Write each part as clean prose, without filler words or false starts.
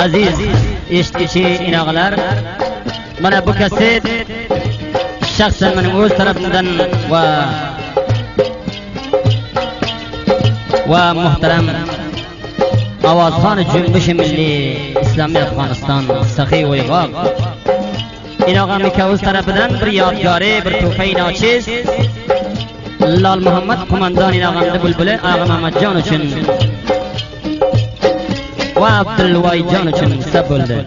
aziz eshituvchi inog'ilar, mana bu kaset shaxsan mening o'z tarafimdan va muhtaram Ovozxon Junbush Milliy Islomiy Afg'oniston saxiy uyg'oq inog'am ikkovimiz tarafidan bir yodgoriy, bir tuhfa nochiz Lol Muhammad qo'mondon inog'amni bulbuli Ag'a Mamatjon uchun va Abdulvoyjon uchun sab bo'ldi.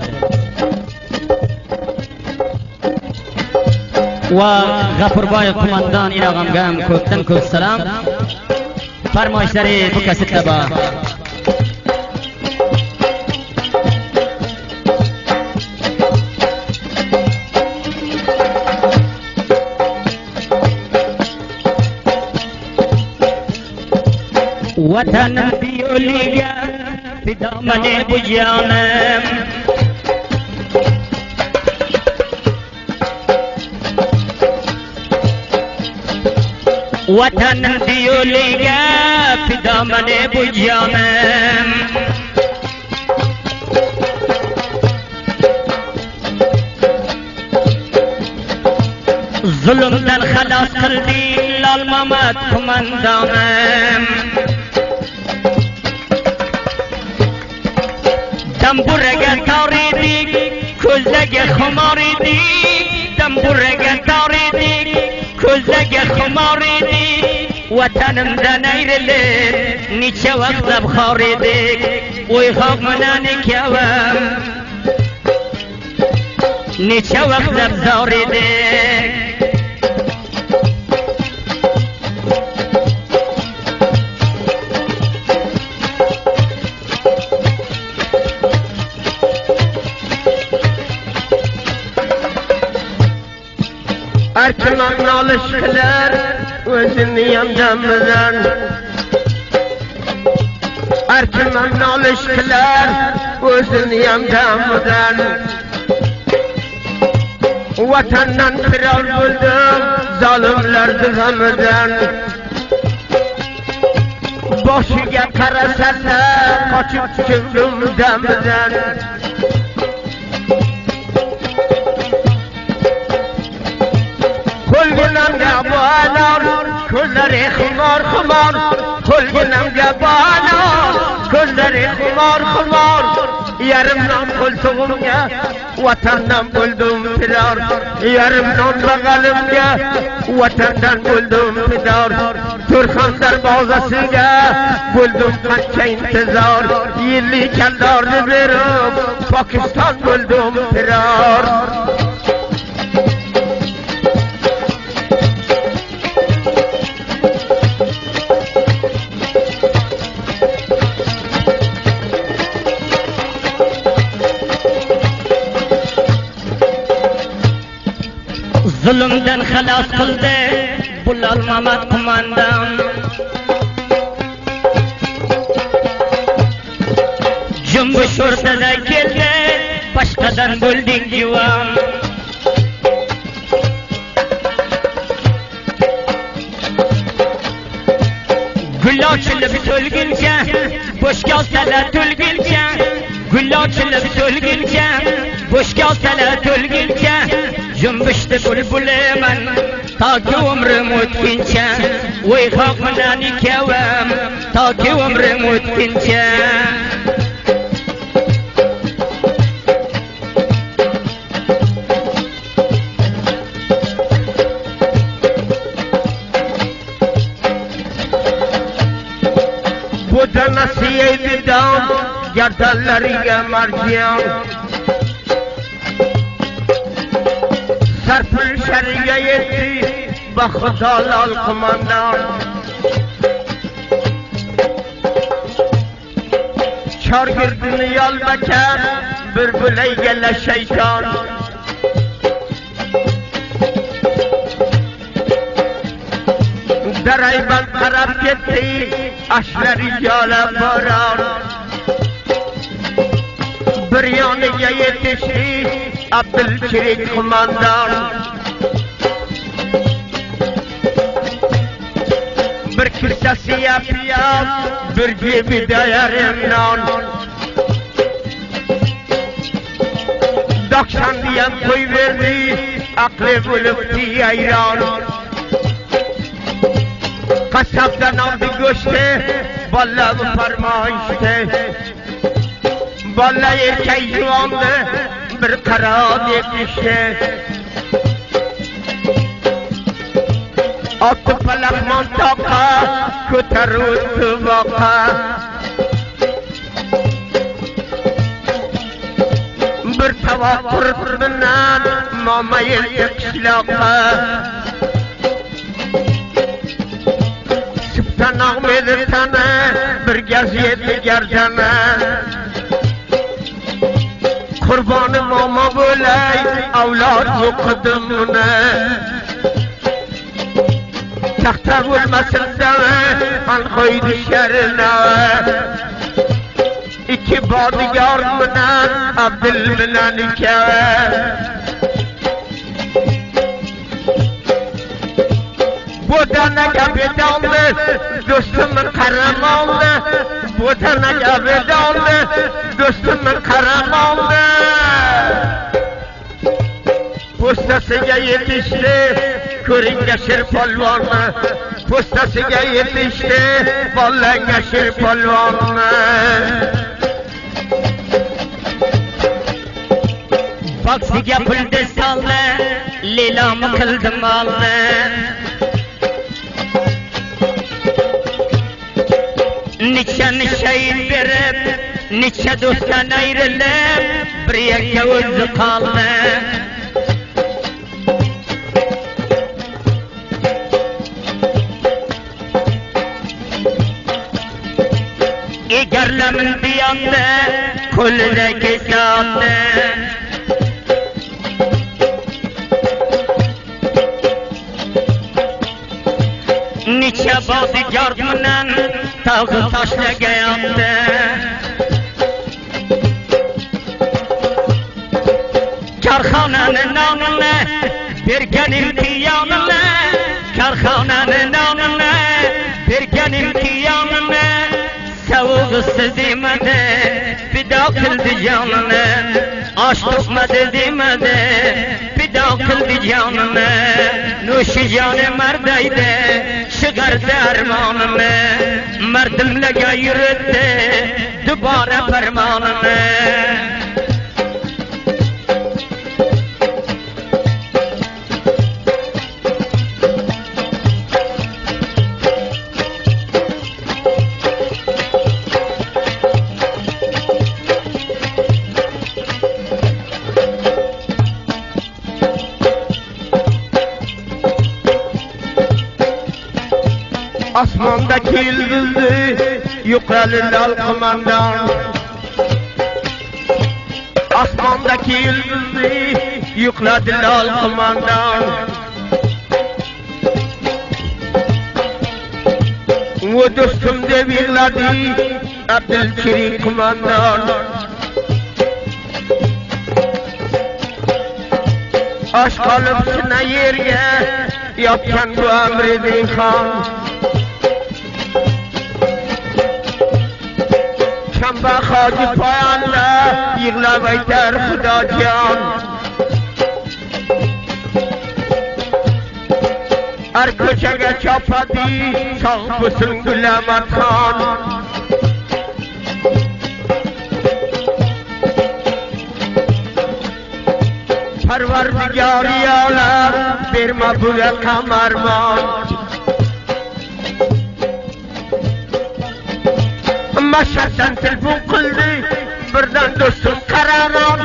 Va G'afurboy qo'mondon inog'amga ham ko'pdan ko'p salom. Farmoyishlari bu kasetda bor. وطن دیولیگا فدامن بجانم وطن دیولیگا فدامن بجانم ظلمدن خلاص قلبی لال محمد قمندانم دنبورگه تاریدی کزدگ خماریدی دنبورگه تاریدی کزدگ خماریدی وطنم دنیرلی نیچه وقت بخاریدی وی خواب منانی کیوم نیچه وقت بزاریدی Erkeman alışkılar özünü yandamıdan Erkeman alışkılar özünü yandamıdan Vatandan firar buldum zalimler dızamıdan Başıga karasasa kaçıp çıktım damıdan Kulgunamga banar, ko'zlari xumor xumor Kulgunamga banar, ko'zlari xumor xumor Yarimdan qo'ltig'imga vatandan bo'ldim firar Yarimdan bag'alimga vatandan bo'ldim fidor Turxan darvozasiga bo'ldim qancha intizor Yilli kaldorni berib Pokiston bo'ldim firar Zulmdan xalos qildi bu Lol Muhammad qo'mondon Junbush o'rtada keldi boshqadan bo'lding juvon Gul ochilib to'lguncha boshga olsalar to'lguncha Gul ochilib to'lguncha boshga olsalar to'lguncha Junbushni bulbuliman toki umrim o'tguncha Voy xo'qman ikkovim toki umrim o'tguncha Bu da nasiyeydi dam gerdanlariga marjiyon Sarpul shariga yetti Baxudo Lol qo'mondon Chorgirdini yolbakar Bulbulayga shayton Darayban qarab ketdi Ashlari yolab borar Bir yoniga yetishdi Abdulchirik qo'mondon Bir kissasi yapiyap Bir cebida yarim non داکشندیم توی وردی عقل بلفتی ایران قصب دنام دی گشته بالا و فرمایشته بالا erkek juandı bir karar yetişti Attı palak mantaka köterüttü vaka Bir tavakkur bilen mamayı yakışlaka Sıptan ağmedir sana bir gaziyeti gercana Kurbanı mama böley avlad yokudumune Tahta vurmasın deme an koydu şerine İki bodyguard bilen Abdül bilen ikeve Bu da ne gibi daldı dostumun karam oldu Bu da ne gibi daldı dostumun karam oldu Postasıga yetişti Körüngeşir polvonı Postasıga yetişti Bollangeşir polvonı Baksiga puldi soldi Leylomni qildim oldi Necha shahid berib Necha do'stdan ayrilib Bir yakka o'zi qoldi Egarlamin diyonda Qo'lida kesatdi Necha bodyguard bilan tog'i tashlagayapti Korxonani nomini bergan imtiyonini Korxonani nomini bergan imtiyonini Savug'isiz demadi fido qildi jonini Osh to'qmadi demadi fido qildi jonini No'shi joni mardaydi shigardi armonini Mardimlarga yuritdi dubora farmonini Asmandaki yıldızı yukarı lal kumandan Asmandaki yıldızı yukladı lal kumandan O dostum devirladı Abdülkerim kumandan Aşk kalıpsına yerge yapkan bu emredin han Çamba Hacı Payan'la yığla beyter Xudacan Her köşege çapadı sağ mısın Gülemet Han Perverdigar-i alem verme bu kamerman Maşarsan telefon qildi birdan do'stim qaraman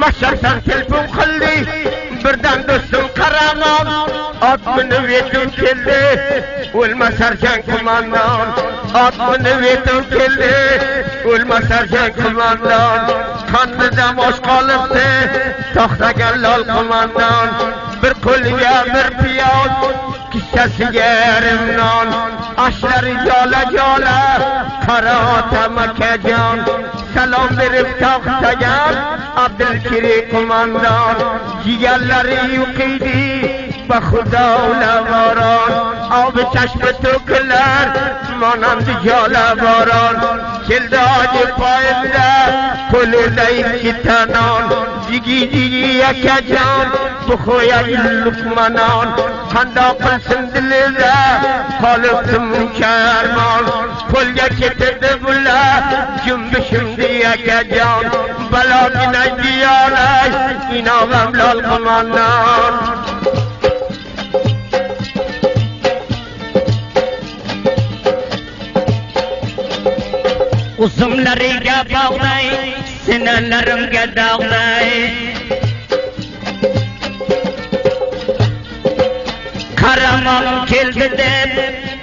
Maşarsan telefon qildi birdan do'stim qaraman Ot minib yetim keldi o'lmasarkan kumandan Ot minib yetim keldi o'lmasarkan kumandan Qonida mosh qolibdi to'xtagan lol kumandan Bir qo'liga bir piyoz kissasiga yarim non Ashlari jola jola qara tamakajon Salom berib to'xtagan Abdülkerim kumandan Jigarlari yuqiydi Xudo lavoron Obi chashmi to'kilar monand jola boron Keldi Hacı Payinda qo'lida ikki tanon جیگی جیگی یک جان بخوی لکمنان خندا قلسن دلیده خالقتم کرمان کلگه کتده بلا جنبشم دی یک جان بلا گنه دیانه این آغم لال قمانان Uzum lariga bağday, sinirlerimge dağday. Karamanım keldi deb,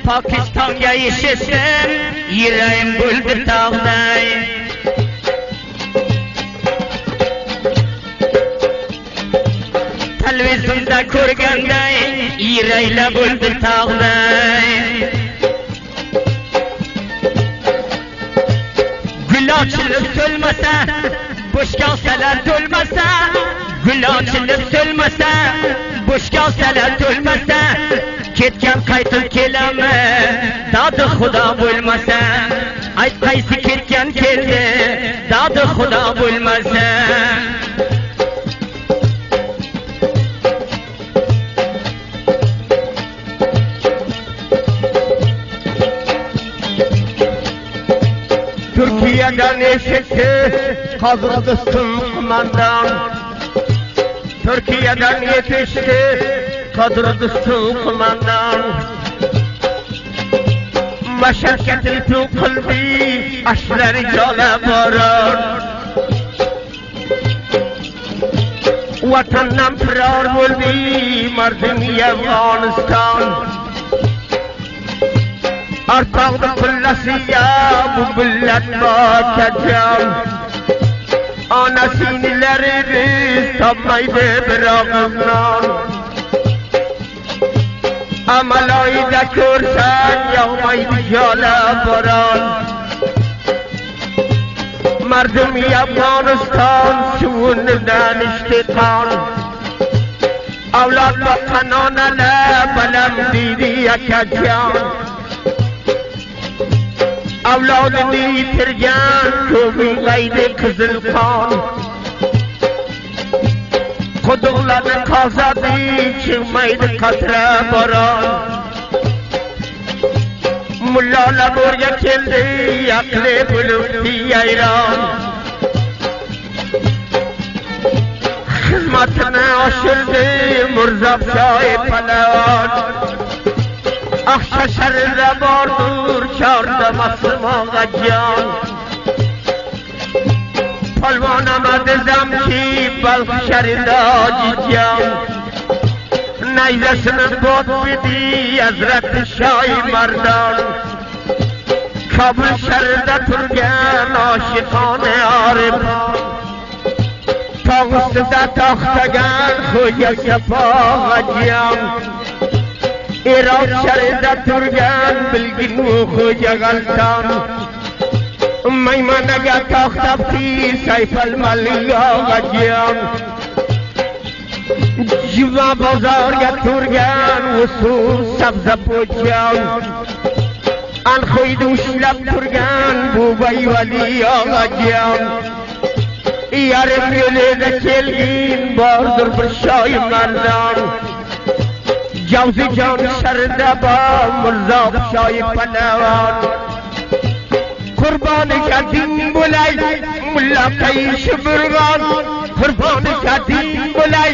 Pakistan'a yetişsem, yüreğim buldu dağday. Televizyonda ko'rganday, yüreğle buldu dağday. Gül açılıp sölmese, boş kaseler dölmese. Gül açılıp sölmese, boş kaseler dölmese. Ketken qaytib kelame, dadı xudo bo'lmasa. Ayt qaysi ketken keldi, dadı xudo bo'lmasa. Türkiye'den eşitti kazıldısın kumandan Türkiye'den yetişti kazıldısın kumandan Meşakketin tu kalbi aşları cale varar Vatandan firar oldu mardini Afganistan Artağdı kullasiya bu millet bakacağım Anasinilerimiz tapmaydı bir ağızdan Amalayı da körsen yağmaydı jale baran Mardum Afganistan suvundan iştikan Avlad bakananele balem didi yakacağım Avladını yitirgen kömü gaydi kızıl kan Kuduqlarını qazadı çıkmaydı katra baran Mullala buraya keldi yaklı bulukti yayran Hizmetine aşırdı Murzab Şah-ı Palavan Akşa şeride vardır çarda masımağa can Palvanama dizem ki balk şeride acıcan Neyzesini bot bidi Hazreti Şah-ı Merdan Kabul şeride turgen aşıkane arifan Tağısıda taxtagan Hoca Sefağa can Irak şeride turgan bilgin u Hoca Galtan Meymanaga taxtabti Sayf al-Maliga can Jiva bozorga turgan usul sabza po'chan Al-Khoyda ushlab turgan Bubay Vali og'ajon Yarim yo'lida kelgin bordir bir shoy mardon Javzijon sharida bor Mirzo Shoy Palavan Qurboniga din bo'lay mulla Qaysh Burg'on Qurboniga din bo'lay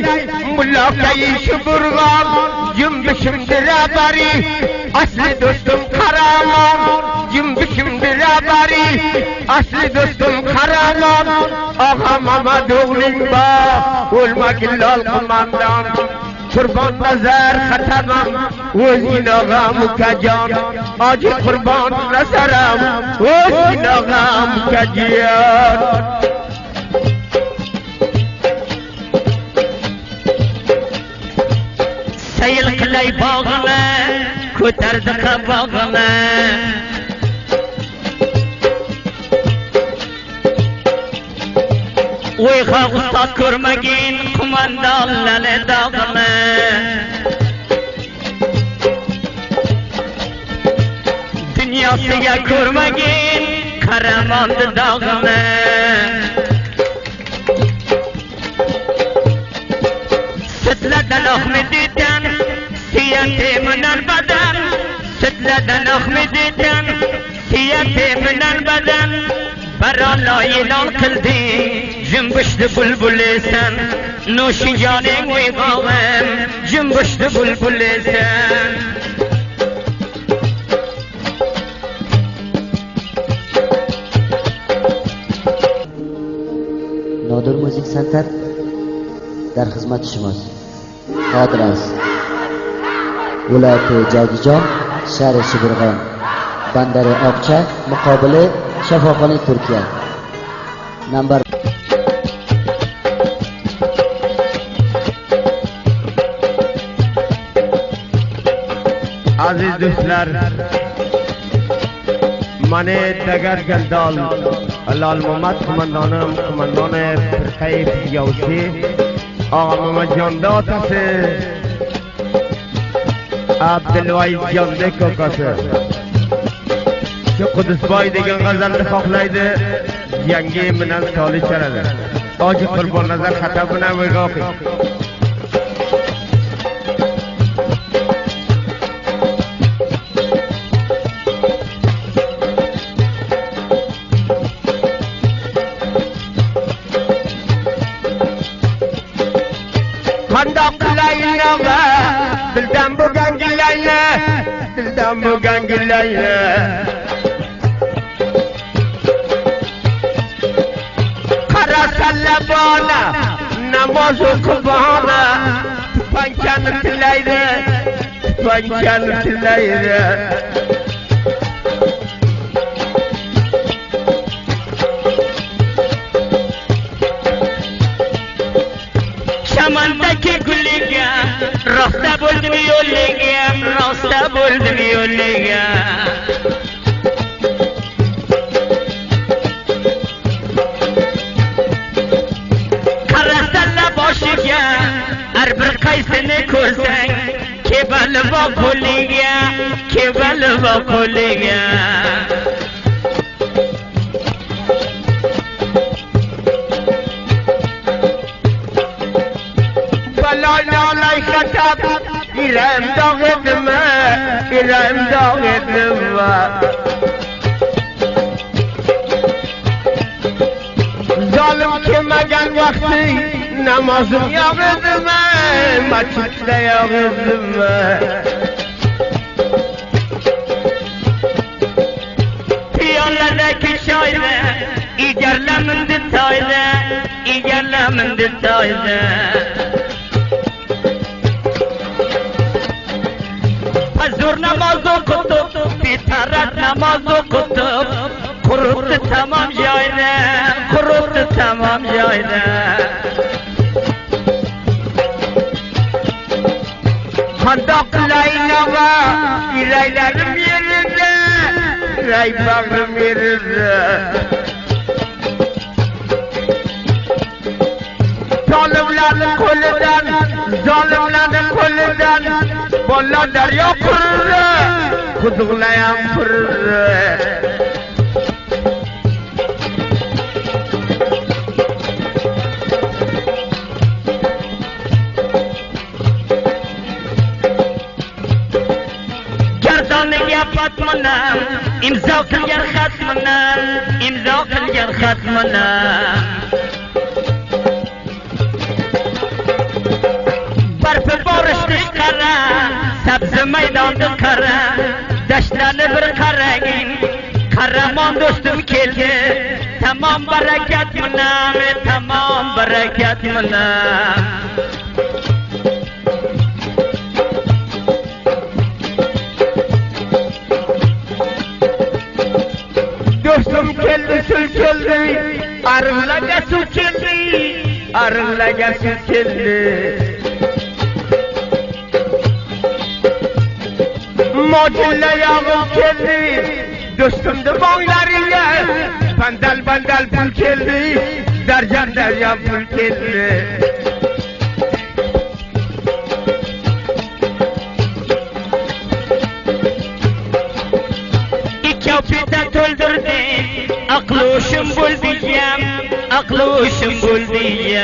mulla Qaysh Burg'on Jumbishim dirabari asli do'stim Qaramon Jumbishim dirabari asli do'stim Qaramon Og'a Mamad o'g'ling bor o'lmagin lol qo'mondon Qurbon nazar xatamam o'zing og'am ukajon Oji qurbon nazaram o'zing og'am ukajon Sayil qilay bog'ima ko'tardi qabog'ima O'yga ustoz ko'rmagin qo'mondonlarni dog'ima Dunyosiga ko'rmagin Qaramonni dog'ima لدن اخمدیدن سیت منن بدن ست لدن اخمدیدن سیت منن بدن برالای لال کلدی جنبشت بلبل سن نوشی جانم وی غاوم جنبشت بلبل سن نادر موزیک سنتر در خدمت شماست. حاضر است. ولایت جاگیجان، شهر شبرغان، بندر آقچه، مقابل شفاخانه ترکیه. نمبر عزیز دوستlar من دگر گلدال لال محمد قماندانم قماندان فرقه فیوسی آقا محمد جاندات است عبدالوحید جانده کوکاسه که قدس بای دیگه غزل خاخلایده جنگی منن سالی چرده آجی قربان نظر خطا کنه و غاقی دلدم بگن گلایه دلدم بگن گلایه قرص لبانه نماز و قبانه پنچن تلایه پنچن تلایه شمندکی گلیگه راسته بولدم یولگیم راسته بولدم یولگیم قرصه لباشگیم هر بر قیسنه کلسنگ که بلوا کلیگیم که بلوا کلیگیم لالای خطاب ایرم داغدم ایرم داغدم ظالم که مگن وقتی نمازم یاغدم مچت یاغدم پیاله که شایده ایگر لمن دتایده ایگر لمن دتایده زور نماز و کتب بیترت نماز و کتب قروت تمام جایده قروت تمام جایده خندق لاینا و ایرایلرم یرده رای باغرم یرده ظالملر کلدن ظالملر کلدن بالا دریا پره خودغلایم پره گردان یافت منم امضا کن گر خط منم امضا کن گر خط منم برف بارش کره سبز میدان کره دشتن بر کرگین کرمان دوستم کلگه تمام برکت منم تمام برکت منم دوستم کلده سل کلده arım laga su keldi, arım laga su keldi. Moculla yağım keldi, dostumdu bağlarıyla. Bandal bandal pul keldi, dercan deryan pul keldi. Kapıda doldurdu, akluşum bul diyeceğim, akluşum bul diyeceğim.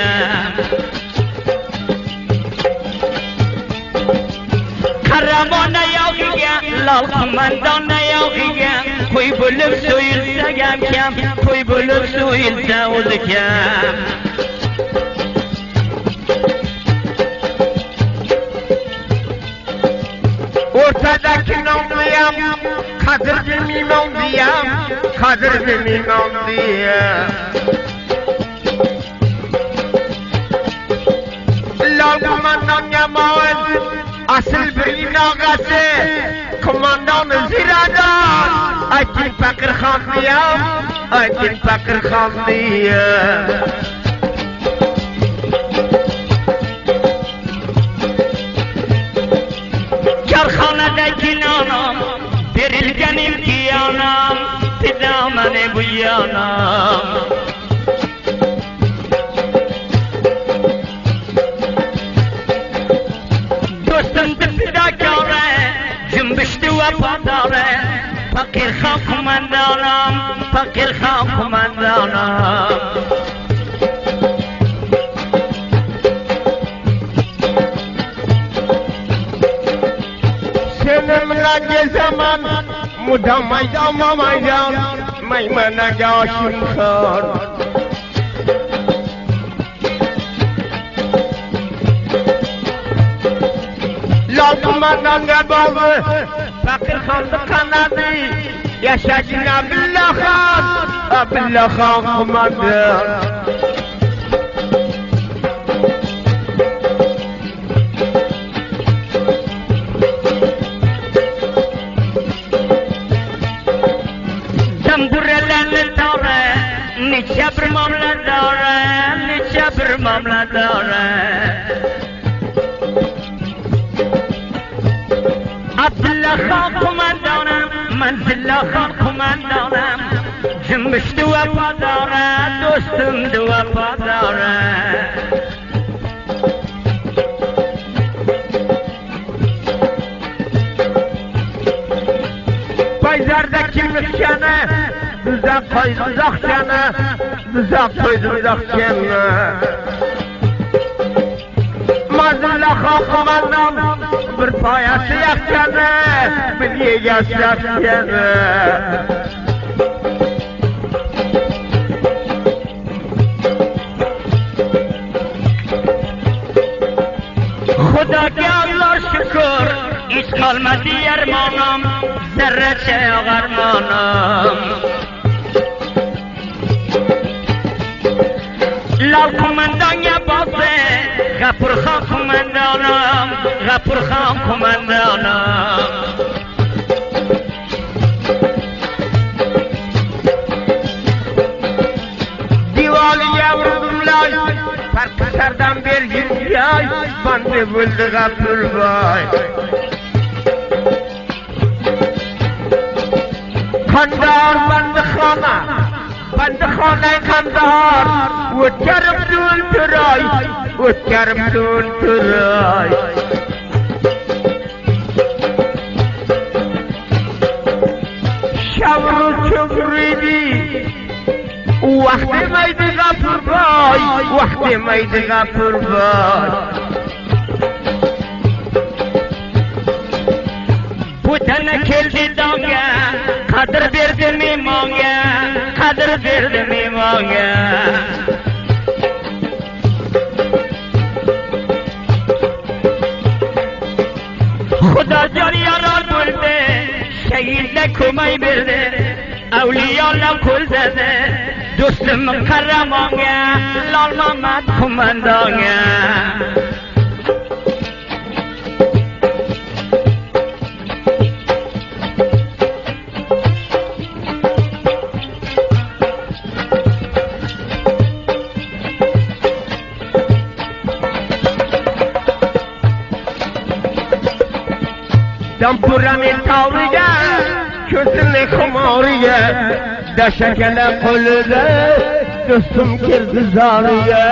لال قمندان نیاقیم کوی بلب سویل سگم کم کوی بلب سویل سوز کم ortadaki namlıyam kadir bilmem diyem kadir bilmem diyem Lal kumandan Yaman asıl bir inagası kumandan Ziradan Aykin Fakir Khan diyem Aykin Fakir Khan diyem Karxanadaki nanam verilgen imtiyanam Tidamene bu yanam Dostumdur fidakare Cümbüştü vefadare Fakir Khan kumandanam Fakir Khan kumandanam Senemle zaman mudam maydan maydan Maymana yaşım kar Lal kumandan gabalı Fakir Khan'dı kanadı Yaşasın Abdullah Khan Abdullah Khan kumandan Niçe bir mamla dare, niçe bir mamla dare Abdullah Khan kumandanım, Manzillah Khan kumandanım Cümbüştü vefadare, dostumdu vefadare Payzardaki müskene Düzak koy düzak cana Düzak koy düzak cana Mazillah Khan kumandan Bir payası yak cana Bir yegas yak cana Khuda ki Allah şükür Hiç kalmadı yermanım Zerreçe ağarmanım Lal kumandan yapası Gafur Khan kumandanım Gafur Khan kumandanım Divali yavrum lay Parkışardan bir gün yay Bandi buldu Gafur Bay Kandahar Bandi Khana Bandi Khana Kandahar Uçarım dün türay Uçarım dün türay Şavru çövrüydü Vakti meydi Gafur Bay Vakti meydi Gafur Bay Bu tane keldi danga Kadir verdim imanga Kadir verdim imanga Khuda cari yarar buldu Şehirle kumay verdi Evliyala kul dedi Dostumun kahramanı Lal Mehmet kumandanı Dampuranın tavriye, közünü kumariye Daşakele kolüde, dostum kirdi zariye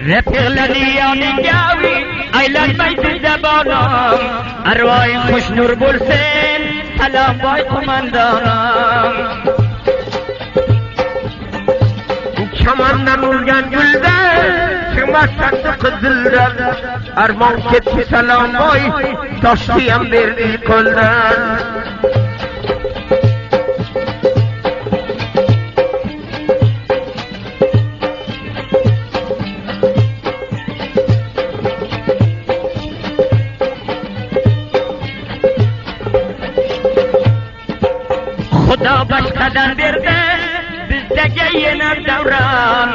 Refikleri yanı gavi, aylanmaydı zabanım Arvayı hoş nur bulsun, salam bay kumandanım Çamandan urgan gülde çıkmaz sandık dilden Arman ketti selam boy taşlayan verdi koldan Xudo boshqadan berdi bizga yana davron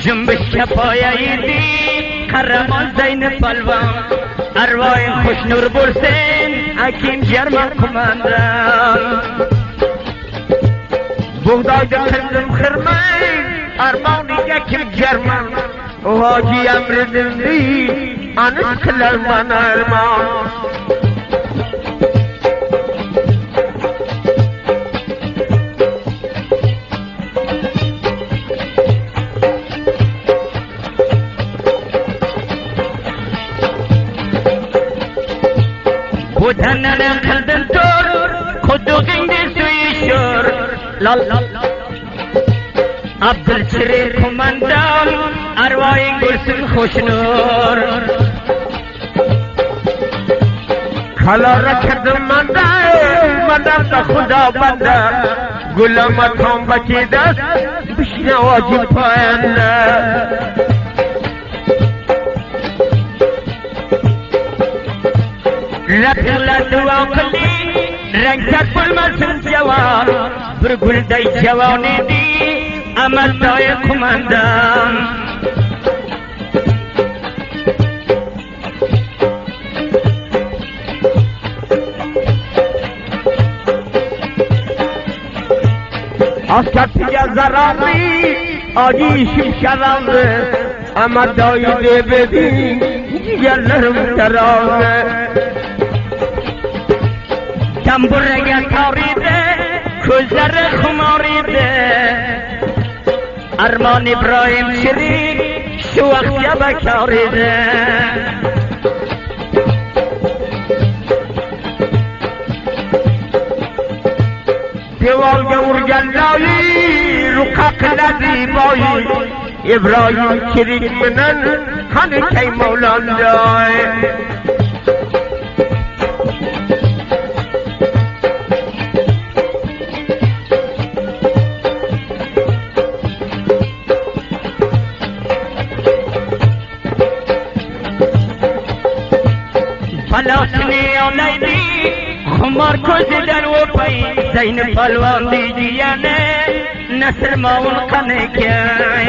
Jumbishga poya yedi Qahramon Zaynab polvon Arvoying xushnur bo'lsin Akim Jarman qo'mondan Buğdayda kırdım kırmay Armağniga kim Jarman Hoji emredin değil Anış kılar bana armağan Butanana qildin tur Qudug'ingda suyishur Lol Abdulchirik qo'mondan Arvoying bo'lsin xushnur Kalara kırdım manda Madem da Xudo banda Gulama tam bakida Bişne vacip payanda Raklar duo qiling Rangkat bo'lmasin javon Bir gulday javon edi Amaddoy qo'mondan Askatiga zararli Acı işim şaranlı Ama dayı debedin Ciğerlerim taraflı Tamburaga tor edi Ko'zlari xumor edi Armon Ibrohim Chirik Shu vaqtga bakor edi Devolga urgan loyi Ruqa qiladi boyi Ibrohim Chirik bilan Qanaqay Mavlonday Falasini olaydi Xumor ko'zidan o'pay Zaynab polvon deydi yana Nasr Movun qanaqay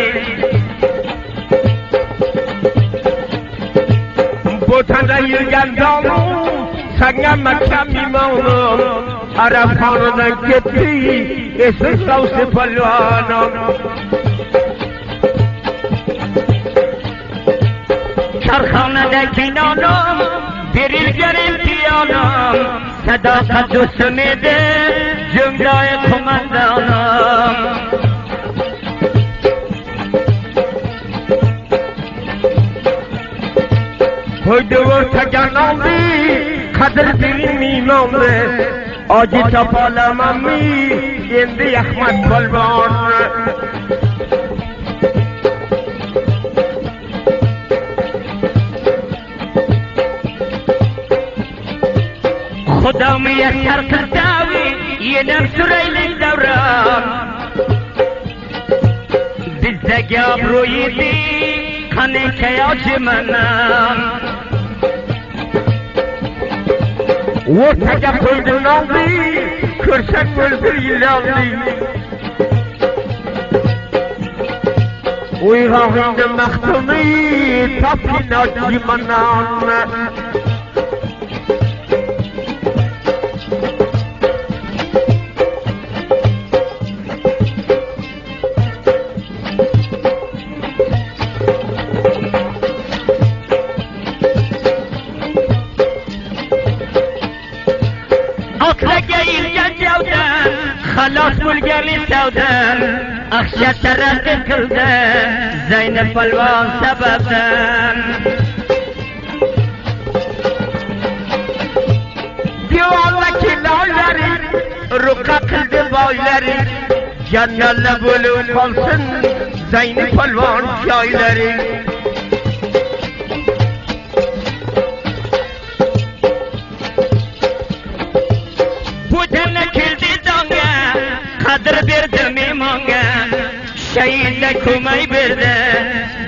Botanda yurgan domu Sanga makam imonum Arab xonidan ketdi Esin savsi polvonim Korxonada kinonim Berilgan imtiyonim Sadoqat do'stim edi Jumloy qo'mondonim Hoyde o'rtagan oldi Qadr bilmaymanmi Oji topolamanmi Endi Ahmad polvon Xudo muyassar qilsavi Yenam suraylik davron Bizga obro' yedi Qanaqay ojimanam O'rtaga qo'ydin oldi Ko'rsang o'ldir yiloldi Uyg'oningda maxtumi Topgin ojimanon Xalos bo'lgani savdan Axsha taraddud qildi Zaynab polvon sababdan Diyorlar ki loylari Ruqa qildi boylari Jannalla bo'lib qolsin Zayni polvon joylaring. Butana keldi donga, qadr berdi memonga. Shahidga ko'may berdi,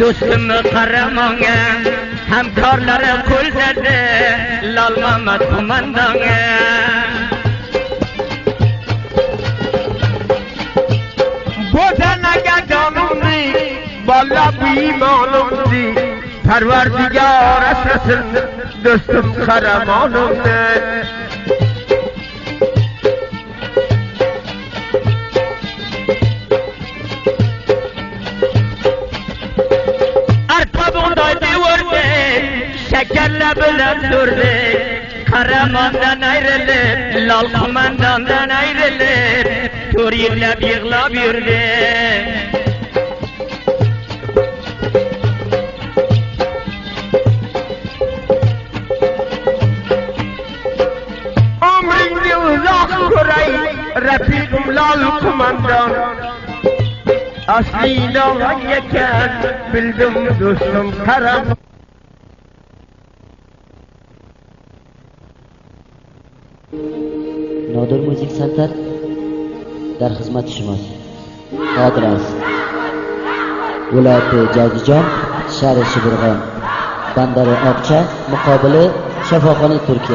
do'stim qahramonga. Hamkorlari qo'l berdi, Lol Muhammad qo'mondonga. Botanaga jonimni, bola biymonimni, Parvardigor asrasin do'stim qahramonimni. Arpa buğday devirdi, şekerle bilen sürdü. Kahramandan ayrılıp, Lol kumandandan ayrılıp, Tur yığlab yığlab yürüdü. Ömrünü uzak koray, Rafiqim Lol kumandan. Asli doğan yeken, bildim do'stim qahramon. Nodir Music Center در خدمت شماست. آدرس ولایت جوزجان، شهر شبرغان، بندر آبچه، مقابل شفاخانه ترکیه.